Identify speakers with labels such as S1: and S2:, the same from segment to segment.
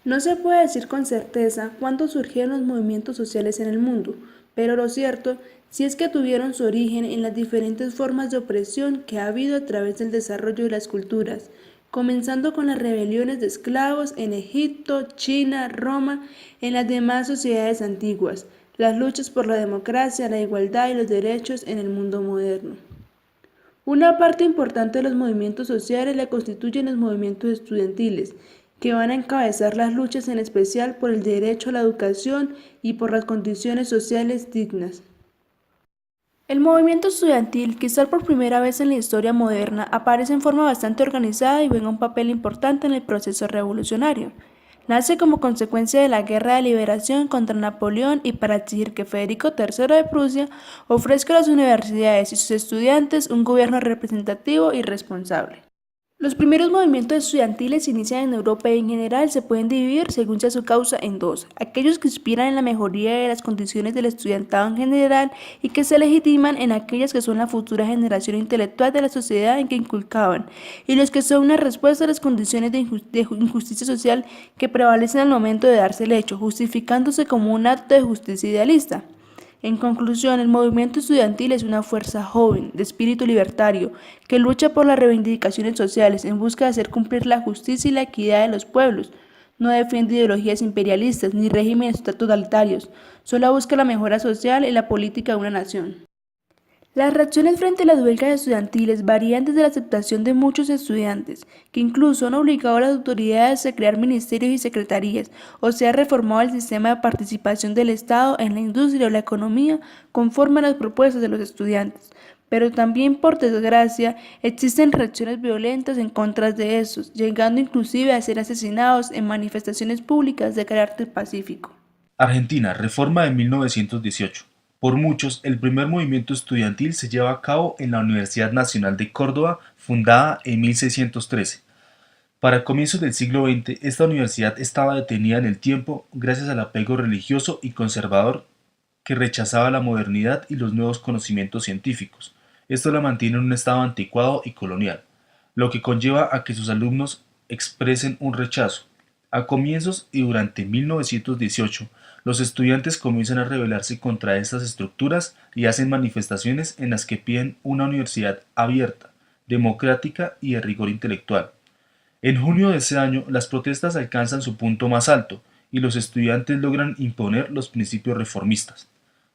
S1: No se puede decir con certeza cuándo surgieron los movimientos sociales en el mundo, pero lo cierto sí es que tuvieron su origen en las diferentes formas de opresión que ha habido a través del desarrollo de las culturas, comenzando con las rebeliones de esclavos en Egipto, China, Roma, en las demás sociedades antiguas, las luchas por la democracia, la igualdad y los derechos en el mundo moderno. Una parte importante de los movimientos sociales la constituyen los movimientos estudiantiles, que van a encabezar las luchas en especial por el derecho a la educación y por las condiciones sociales dignas. El movimiento estudiantil, quizás por primera vez en la historia moderna, aparece en forma bastante organizada y juega un papel importante en el proceso revolucionario. Nace como consecuencia de la Guerra de Liberación contra Napoleón y para exigir que Federico III de Prusia ofrezca a las universidades y sus estudiantes un gobierno representativo y responsable. Los primeros movimientos estudiantiles se inician en Europa y en general se pueden dividir, según sea su causa, en dos: aquellos que inspiran en la mejoría de las condiciones del estudiantado en general y que se legitiman en aquellas que son la futura generación intelectual de la sociedad en que inculcaban, y los que son una respuesta a las condiciones de injusticia social que prevalecen al momento de darse el hecho, justificándose como un acto de justicia idealista. En conclusión, el movimiento estudiantil es una fuerza joven, de espíritu libertario, que lucha por las reivindicaciones sociales en busca de hacer cumplir la justicia y la equidad de los pueblos. No defiende ideologías imperialistas ni regímenes totalitarios, solo busca la mejora social y la política de una nación. Las reacciones frente a las huelgas estudiantiles varían desde la aceptación de muchos estudiantes, que incluso han obligado a las autoridades a crear ministerios y secretarías, o se ha reformado el sistema de participación del Estado en la industria o la economía conforme a las propuestas de los estudiantes. Pero también, por desgracia, existen reacciones violentas en contra de estos, llegando inclusive a ser asesinados en manifestaciones públicas de carácter pacífico.
S2: Argentina, Reforma de 1918. Por muchos, el primer movimiento estudiantil se lleva a cabo en la Universidad Nacional de Córdoba, fundada en 1613. Para comienzos del siglo XX, esta universidad estaba detenida en el tiempo gracias al apego religioso y conservador que rechazaba la modernidad y los nuevos conocimientos científicos. Esto la mantiene en un estado anticuado y colonial, lo que conlleva a que sus alumnos expresen un rechazo. A comienzos y durante 1918, los estudiantes comienzan a rebelarse contra estas estructuras y hacen manifestaciones en las que piden una universidad abierta, democrática y de rigor intelectual. En junio de ese año, las protestas alcanzan su punto más alto y los estudiantes logran imponer los principios reformistas: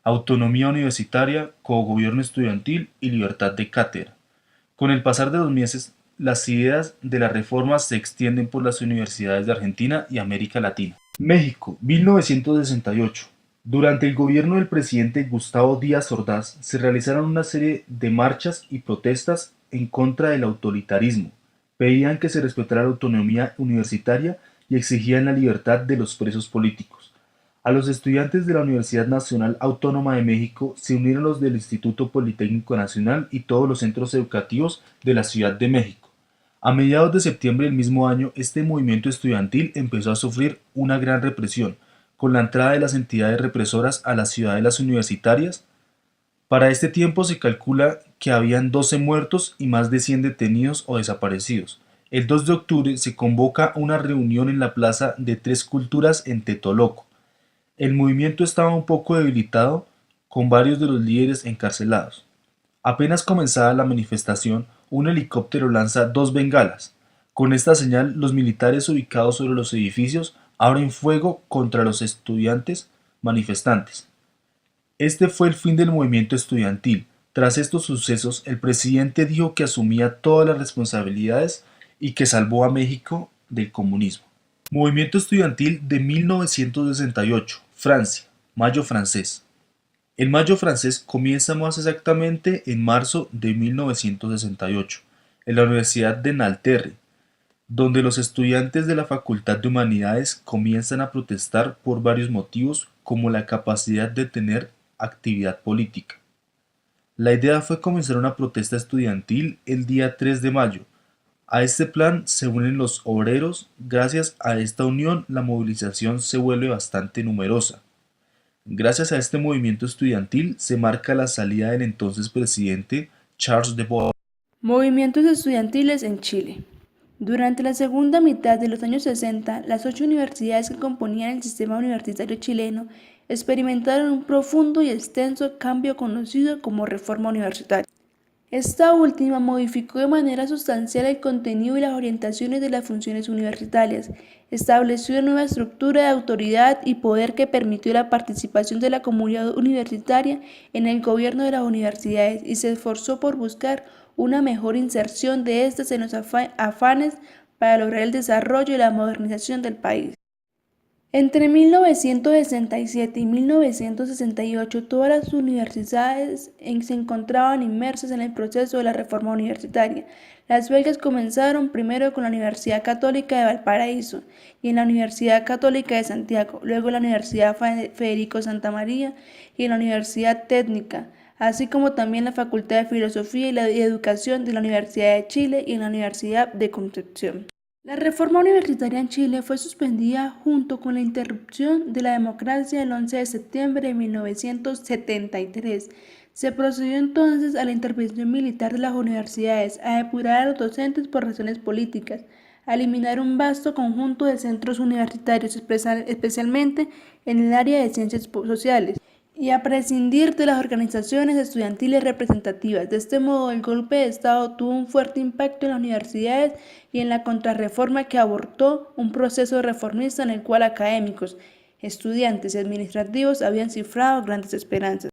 S2: autonomía universitaria, cogobierno estudiantil y libertad de cátedra. Con el pasar de los meses, las ideas de las reformas se extienden por las universidades de Argentina y América Latina. México, 1968. Durante el gobierno del presidente Gustavo Díaz Ordaz se realizaron una serie de marchas y protestas en contra del autoritarismo. Pedían que se respetara la autonomía universitaria y exigían la libertad de los presos políticos. A los estudiantes de la Universidad Nacional Autónoma de México se unieron los del Instituto Politécnico Nacional y todos los centros educativos de la Ciudad de México. A mediados de septiembre del mismo año, este movimiento estudiantil empezó a sufrir una gran represión, con la entrada de las entidades represoras a las ciudadelas universitarias. Para este tiempo se calcula que habían 12 muertos y más de 100 detenidos o desaparecidos. El 2 de octubre se convoca una reunión en la Plaza de Tres Culturas en Tetoloco. El movimiento estaba un poco debilitado, con varios de los líderes encarcelados. Apenas comenzada la manifestación, un helicóptero lanza dos bengalas. Con esta señal, los militares ubicados sobre los edificios abren fuego contra los estudiantes manifestantes. Este fue el fin del movimiento estudiantil. Tras estos sucesos, el presidente dijo que asumía todas las responsabilidades y que salvó a México del comunismo. Movimiento estudiantil de 1968, Francia, Mayo francés. El Mayo francés comienza más exactamente en marzo de 1968, en la Universidad de Nanterre, donde los estudiantes de la Facultad de Humanidades comienzan a protestar por varios motivos, como la capacidad de tener actividad política. La idea fue comenzar una protesta estudiantil el día 3 de mayo. A este plan se unen los obreros. Gracias a esta unión, la movilización se vuelve bastante numerosa. Gracias a este movimiento estudiantil se marca la salida del entonces presidente Charles de Gaulle.
S1: Movimientos estudiantiles en Chile. Durante la segunda mitad de los años 60, las 8 universidades que componían el sistema universitario chileno experimentaron un profundo y extenso cambio conocido como reforma universitaria. Esta última modificó de manera sustancial el contenido y las orientaciones de las funciones universitarias, estableció una nueva estructura de autoridad y poder que permitió la participación de la comunidad universitaria en el gobierno de las universidades y se esforzó por buscar una mejor inserción de estas en los afanes para lograr el desarrollo y la modernización del país. Entre 1967 y 1968, todas las universidades se encontraban inmersas en el proceso de la reforma universitaria. Las huelgas comenzaron primero con la Universidad Católica de Valparaíso y en la Universidad Católica de Santiago, luego en la Universidad Federico Santa María y en la Universidad Técnica, así como también la Facultad de Filosofía y Educación de la Universidad de Chile y en la Universidad de Concepción. La reforma universitaria en Chile fue suspendida junto con la interrupción de la democracia el 11 de septiembre de 1973. Se procedió entonces a la intervención militar de las universidades, a depurar a los docentes por razones políticas, a eliminar un vasto conjunto de centros universitarios, especialmente en el área de ciencias sociales, y a prescindir de las organizaciones estudiantiles representativas. De este modo, el golpe de Estado tuvo un fuerte impacto en las universidades y en la contrarreforma que abortó un proceso reformista en el cual académicos, estudiantes y administrativos habían cifrado grandes esperanzas.